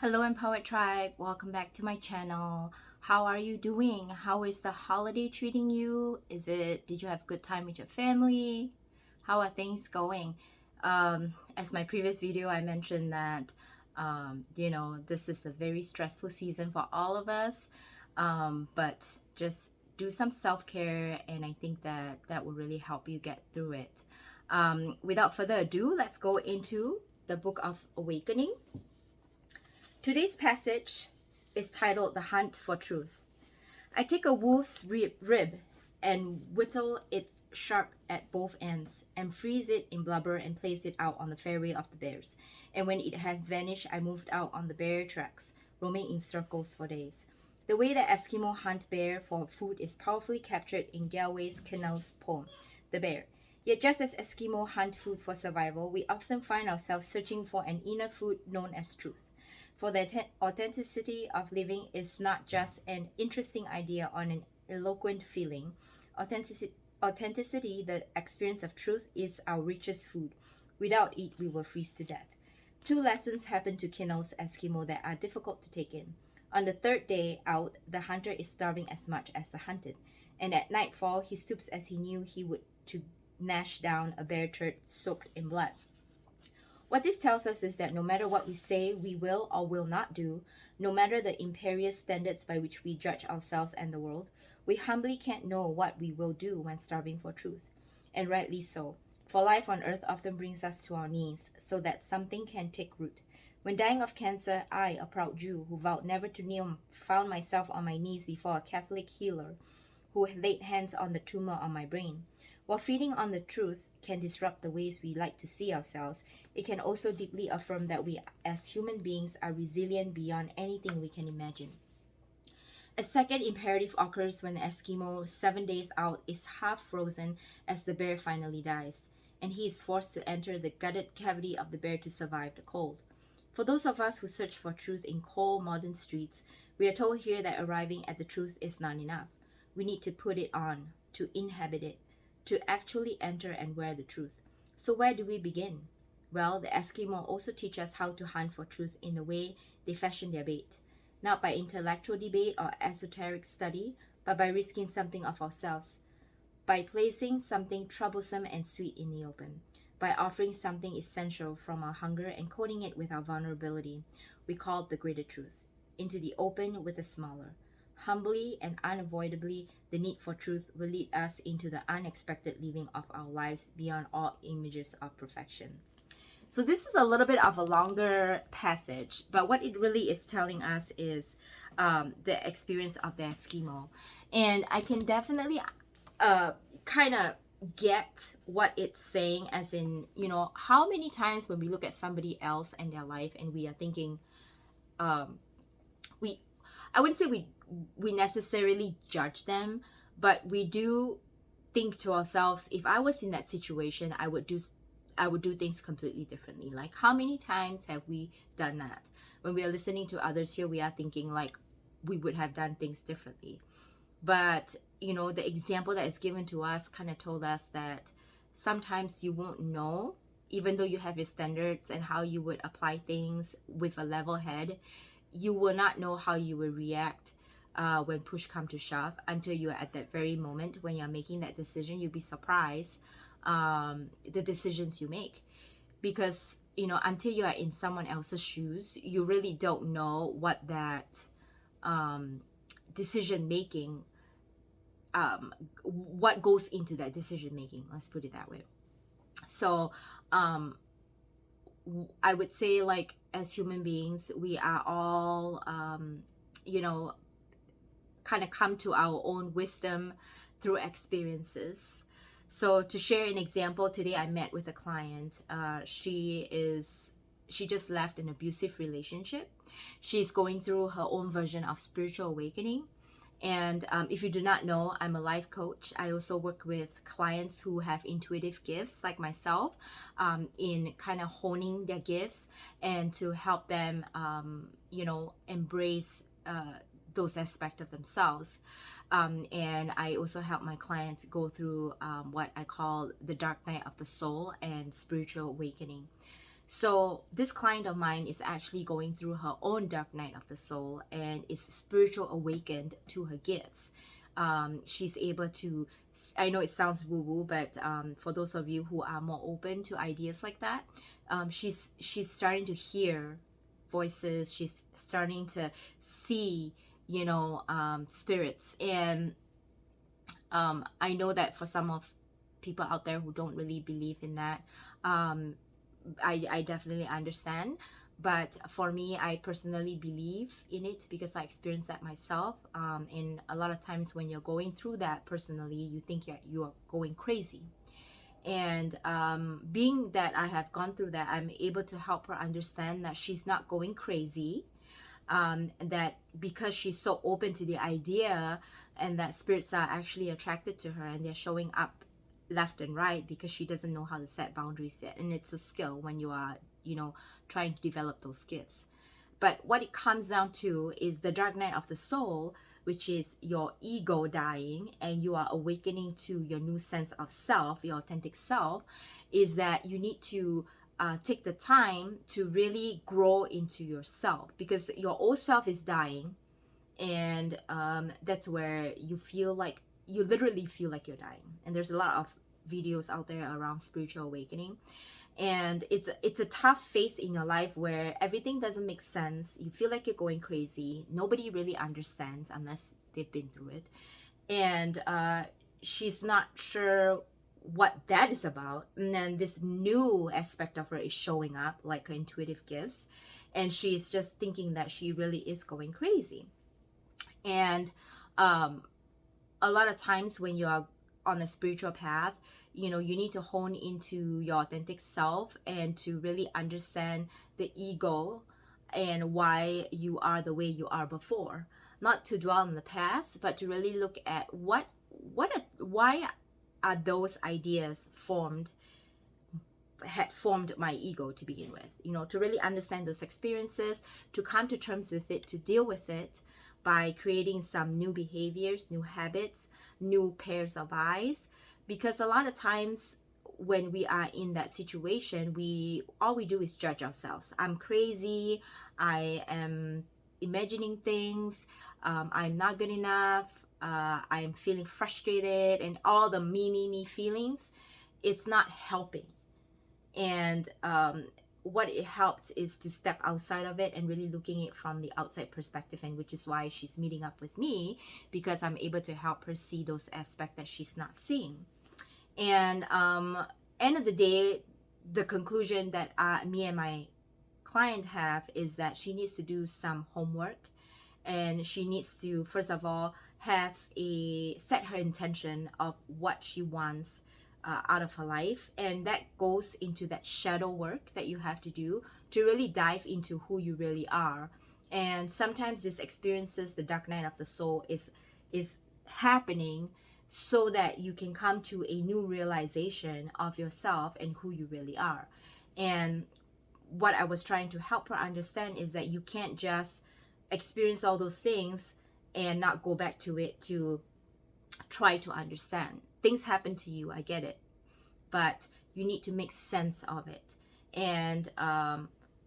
Hello Empowered Tribe, welcome back to my channel. How are you doing? How is the holiday treating you? Did you have a good time with your family? How are things going? As my previous video, I mentioned that, this is a very stressful season for all of us. But just do some self-care, and I think that will really help you get through it. Without further ado, let's go into the Book of Awakening. Today's passage is titled The Hunt for Truth. I take a wolf's rib and whittle it sharp at both ends, and freeze it in blubber and place it out on the fairway of the bears. And when it has vanished, I moved out on the bear tracks, roaming in circles for days. The way that Eskimo hunt bear for food is powerfully captured in Galway's Kennel's poem, The Bear. Yet just as Eskimo hunt food for survival, we often find ourselves searching for an inner food known as truth. For the authenticity of living is not just an interesting idea or an eloquent feeling. Authenticity, the experience of truth, is our richest food. Without it, we will freeze to death. Two lessons happen to Kinnell's Eskimo that are difficult to take in. On the third day out, the hunter is starving as much as the hunted, and at nightfall he stoops as he knew he would to gnash down a bear turd soaked in blood. What this tells us is that no matter what we say we will or will not do, no matter the imperious standards by which we judge ourselves and the world, we humbly can't know what we will do when starving for truth. And rightly so, for life on earth often brings us to our knees so that something can take root. When dying of cancer, I, a proud Jew who vowed never to kneel, found myself on my knees before a Catholic healer who laid hands on the tumor on my brain. While feeding on the truth can disrupt the ways we like to see ourselves, it can also deeply affirm that we as human beings are resilient beyond anything we can imagine. A second imperative occurs when the Eskimo, 7 days out, is half frozen as the bear finally dies, and he is forced to enter the gutted cavity of the bear to survive the cold. For those of us who search for truth in cold modern streets, we are told here that arriving at the truth is not enough. We need to put it on, to inhabit it, to actually enter and wear the truth. So where do we begin? Well, the Eskimo also teach us how to hunt for truth in the way they fashion their bait, not by intellectual debate or esoteric study, but by risking something of ourselves, by placing something troublesome and sweet in the open, by offering something essential from our hunger and coating it with our vulnerability, we call it the greater truth, into the open with a smaller. Humbly and unavoidably, the need for truth will lead us into the unexpected living of our lives beyond all images of perfection. So this is a little bit of a longer passage, but what it really is telling us is the experience of the Eskimo. And I can definitely kind of get what it's saying, as in, how many times when we look at somebody else and their life and we are thinking, I wouldn't say we necessarily judge them, but we do think to ourselves, if I was in that situation, I would do things completely differently. Like, how many times have we done that? When we are listening to others here, we are thinking like we would have done things differently. But the example that is given to us kind of told us that sometimes you won't know, even though you have your standards and how you would apply things with a level head, you will not know how you will react when push come to shove until you're at that very moment when you're making that decision. You'll be surprised the decisions you make, because until you are in someone else's shoes, you really don't know what that decision making, what goes into that decision making, let's put it that way. So I would say, like, as human beings, we are all kind of come to our own wisdom through experiences. So to share an example, today I met with a client. She just left an abusive relationship. She's going through her own version of spiritual awakening. And if you do not know, I'm a life coach. I also work with clients who have intuitive gifts like myself, in kind of honing their gifts and to help them, embrace those aspects of themselves. And I also help my clients go through what I call the dark night of the soul and spiritual awakening. So this client of mine is actually going through her own dark night of the soul and is spiritual awakened to her gifts. She's able to, I know it sounds woo woo, but for those of you who are more open to ideas like that, she's starting to hear voices. She's starting to see, spirits. And I know that for some of people out there who don't really believe in that, um, I definitely understand. But for me, I personally believe in it because I experienced that myself. And a lot of times when you're going through that personally, you think you're going crazy. And being that I have gone through that, I'm able to help her understand that she's not going crazy. That because she's so open to the idea, and that spirits are actually attracted to her and they're showing up left and right because she doesn't know how to set boundaries yet. And it's a skill when you are, trying to develop those gifts. But what it comes down to is the dark night of the soul, which is your ego dying and you are awakening to your new sense of self, your authentic self, is that you need to take the time to really grow into yourself, because your old self is dying. And that's where you literally feel like you're dying. And there's a lot of videos out there around spiritual awakening, and it's a tough phase in your life where everything doesn't make sense. You feel like you're going crazy. Nobody really understands unless they've been through it. And she's not sure what that is about. And then this new aspect of her is showing up, like her intuitive gifts, and she's just thinking that she really is going crazy. And um, a lot of times when you are on a spiritual path, you need to hone into your authentic self and to really understand the ego and why you are the way you are before. Not to dwell on the past, but to really look at why are those ideas had formed my ego to begin with. To really understand those experiences, to come to terms with it, to deal with it by creating some new behaviors, new habits, new pairs of eyes. Because a lot of times when we are in that situation, all we do is judge ourselves. I'm crazy, I am imagining things, I'm not good enough, I'm feeling frustrated, and all the me feelings. It's not helping. And what it helps is to step outside of it and really looking at it from the outside perspective, and which is why she's meeting up with me, because I'm able to help her see those aspects that she's not seeing. And end of the day, the conclusion that me and my client have is that she needs to do some homework, and she needs to, first of all, set her intention of what she wants out of her life. And that goes into that shadow work that you have to do to really dive into who you really are. And sometimes this experiences, the dark night of the soul, is happening so that you can come to a new realization of yourself and who you really are. And what I was trying to help her understand is that you can't just experience all those things and not go back to it to try to understand. Things happen to you, I get it, but you need to make sense of it. And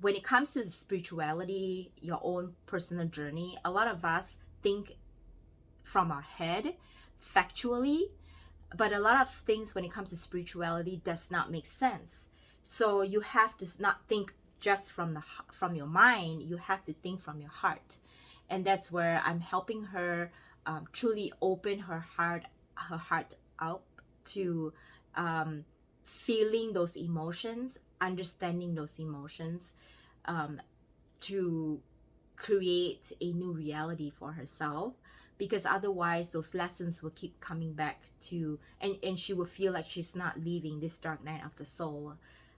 when it comes to spirituality, your own personal journey, a lot of us think from our head, factually, but a lot of things when it comes to spirituality does not make sense. So you have to not think just from your mind. You have to think from your heart, and that's where I'm helping her truly open her heart out to feeling those emotions, understanding those emotions, to create a new reality for herself. Because otherwise those lessons will keep coming back to, and she will feel like she's not leaving this dark night of the soul.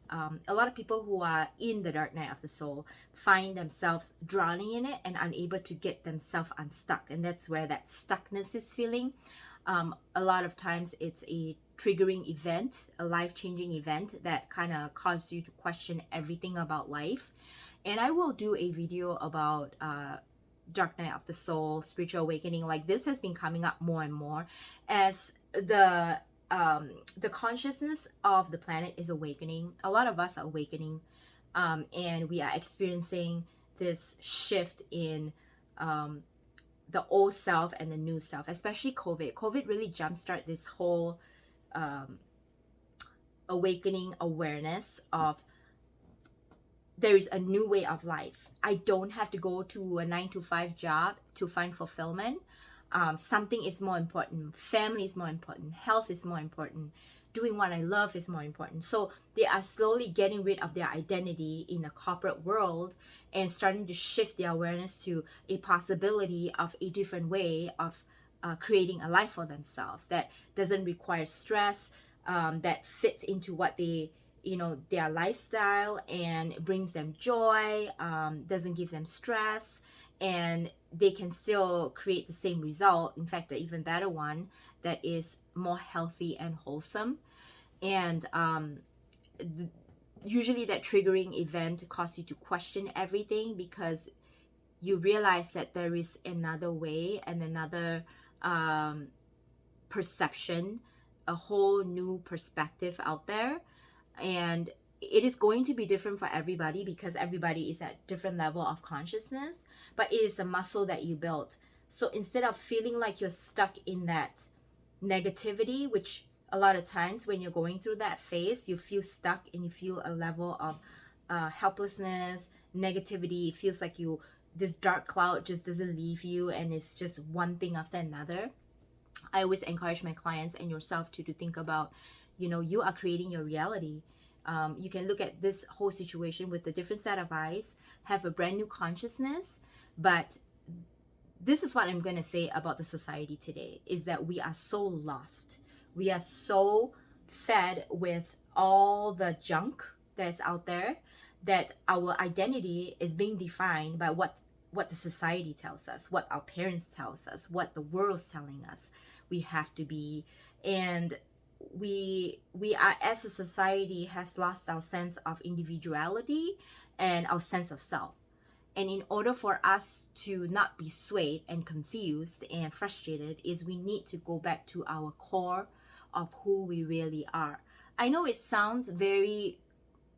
A lot of people who are in the dark night of the soul find themselves drowning in it and unable to get themselves unstuck, and that's where that stuckness is feeling. A lot of times it's a triggering event, a life-changing event that kind of caused you to question everything about life. And I will do a video about dark night of the soul, spiritual awakening. Like, this has been coming up more and more as the consciousness of the planet is awakening. A lot of us are awakening and we are experiencing this shift in the old self and the new self, especially COVID really jumpstart this whole awakening awareness of there is a new way of life. I don't have to go to a 9 to 5 job to find fulfillment. Something is more important. Family is more important. Health is more important. Doing what I love is more important. So they are slowly getting rid of their identity in the corporate world and starting to shift their awareness to a possibility of a different way of creating a life for themselves that doesn't require stress, that fits into what they, their lifestyle, and brings them joy, doesn't give them stress, and they can still create the same result, in fact an even better one, that is more healthy and wholesome. And usually that triggering event causes you to question everything, because you realize that there is another way and another perception, a whole new perspective out there. And it is going to be different for everybody because everybody is at different level of consciousness, but it is a muscle that you build. So instead of feeling like you're stuck in that negativity, which a lot of times when you're going through that phase, you feel stuck and you feel a level of helplessness, negativity. It feels like this dark cloud just doesn't leave you, and it's just one thing after another. I always encourage my clients and yourself to think about, you are creating your reality. You can look at this whole situation with a different set of eyes, have a brand new consciousness. But this is what I'm going to say about the society today, is that we are so lost. We are so fed with all the junk that's out there, that our identity is being defined by what the society tells us, what our parents tells us, what the world's telling us we have to be. And we are, as a society, has lost our sense of individuality and our sense of self. And in order for us to not be swayed and confused and frustrated, is we need to go back to our core of who we really are. I know it sounds very,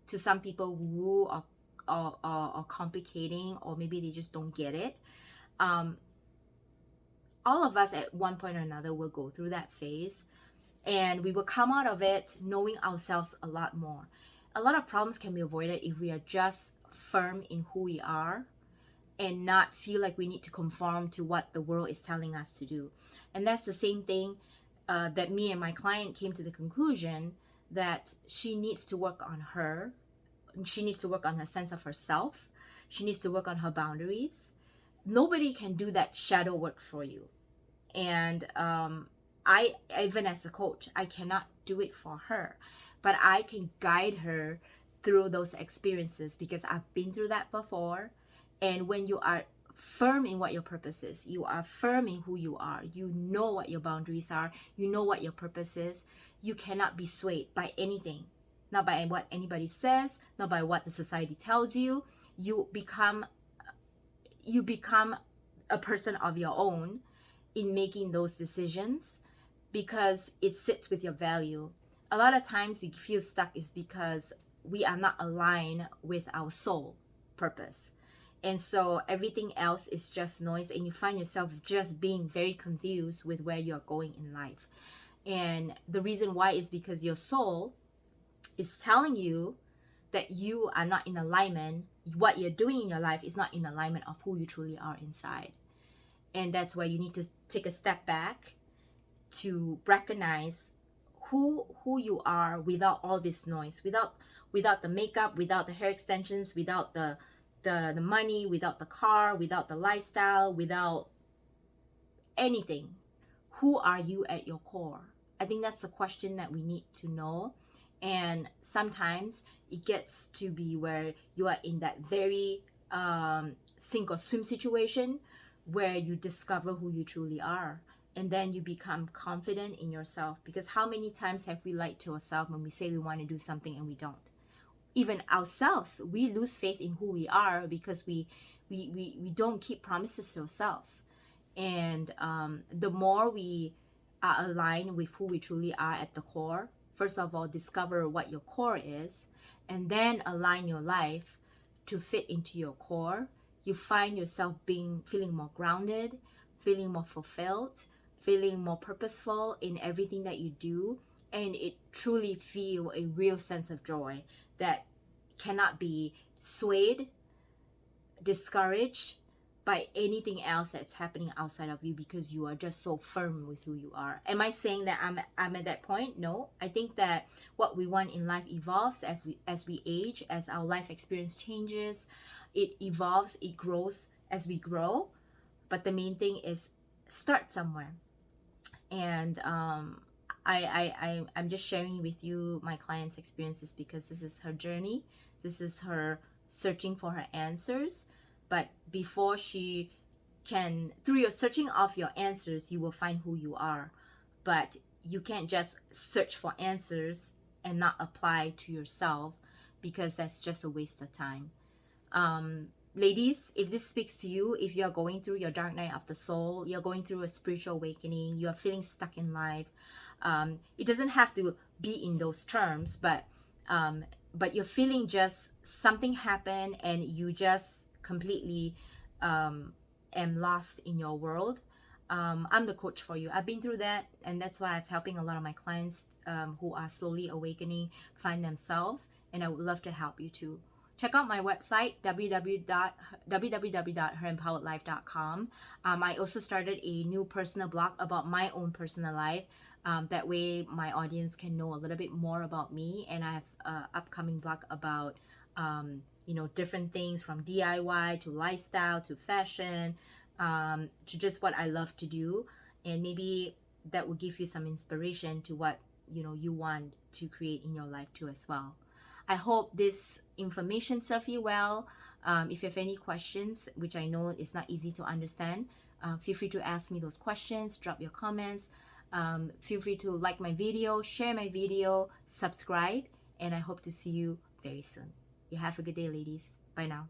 to some people, woo or complicating, or maybe they just don't get it. All of us at one point or another will go through that phase, and we will come out of it knowing ourselves a lot more. A lot of problems can be avoided if we are just firm in who we are and not feel like we need to conform to what the world is telling us to do. And that's the same thing that me and my client came to the conclusion that she needs to work on her. She needs to work on her sense of herself. She needs to work on her boundaries. Nobody can do that shadow work for you. And I, even as a coach, I cannot do it for her, but I can guide her through those experiences because I've been through that before. And when you are firm in what your purpose is, you are firm in who you are, you know what your boundaries are, you know what your purpose is, you cannot be swayed by anything, not by what anybody says, not by what the society tells you. You become a person of your own in making those decisions, because it sits with your value. A lot of times we feel stuck is because we are not aligned with our soul purpose. And so everything else is just noise, and you find yourself just being very confused with where you're going in life. And the reason why is because your soul is telling you that you are not in alignment. What you're doing in your life is not in alignment of who you truly are inside. And that's why you need to take a step back to recognize who you are without all this noise, without the makeup, without the hair extensions, without the money, without the car, without the lifestyle, without anything. Who are you at your core? I think that's the question that we need to know. And sometimes it gets to be where you are in that very sink or swim situation where you discover who you truly are, and then you become confident in yourself. Because how many times have we lied to ourselves when we say we want to do something and we don't? Even ourselves, we lose faith in who we are because we don't keep promises to ourselves. And the more we are aligned with who we truly are at the core, first of all, discover what your core is, and then align your life to fit into your core, you find yourself feeling more grounded, feeling more fulfilled, feeling more purposeful in everything that you do, and it truly feel a real sense of joy that cannot be swayed, discouraged by anything else that's happening outside of you, because you are just so firm with who you are. Am I saying that I'm at that point? No. I think that what we want in life evolves as we age, as our life experience changes. It evolves, it grows as we grow. But the main thing is start somewhere. And I'm just sharing with you my client's experiences because this is her journey. This is her searching for her answers. But before she can, through your searching of your answers, you will find who you are. But you can't just search for answers and not apply to yourself, because that's just a waste of time. Ladies, if this speaks to you, if you're going through your dark night of the soul, you're going through a spiritual awakening, you're feeling stuck in life, it doesn't have to be in those terms, but you're feeling just something happened and you just completely am lost in your world. I'm the coach for you. I've been through that, and that's why I'm helping a lot of my clients who are slowly awakening find themselves, and I would love to help you too. Check out my website, www.herempoweredlife.com. I also started a new personal blog about my own personal life. That way my audience can know a little bit more about me, and I have an upcoming blog about different things from DIY to lifestyle to fashion, to just what I love to do, and maybe that will give you some inspiration to what you want to create in your life too as well. I hope this information serves you well. If you have any questions, which I know is not easy to understand, feel free to ask me those questions, drop your comments. Feel free to like my video, share my video, subscribe, and I hope to see you very soon. You have a good day, ladies. Bye now.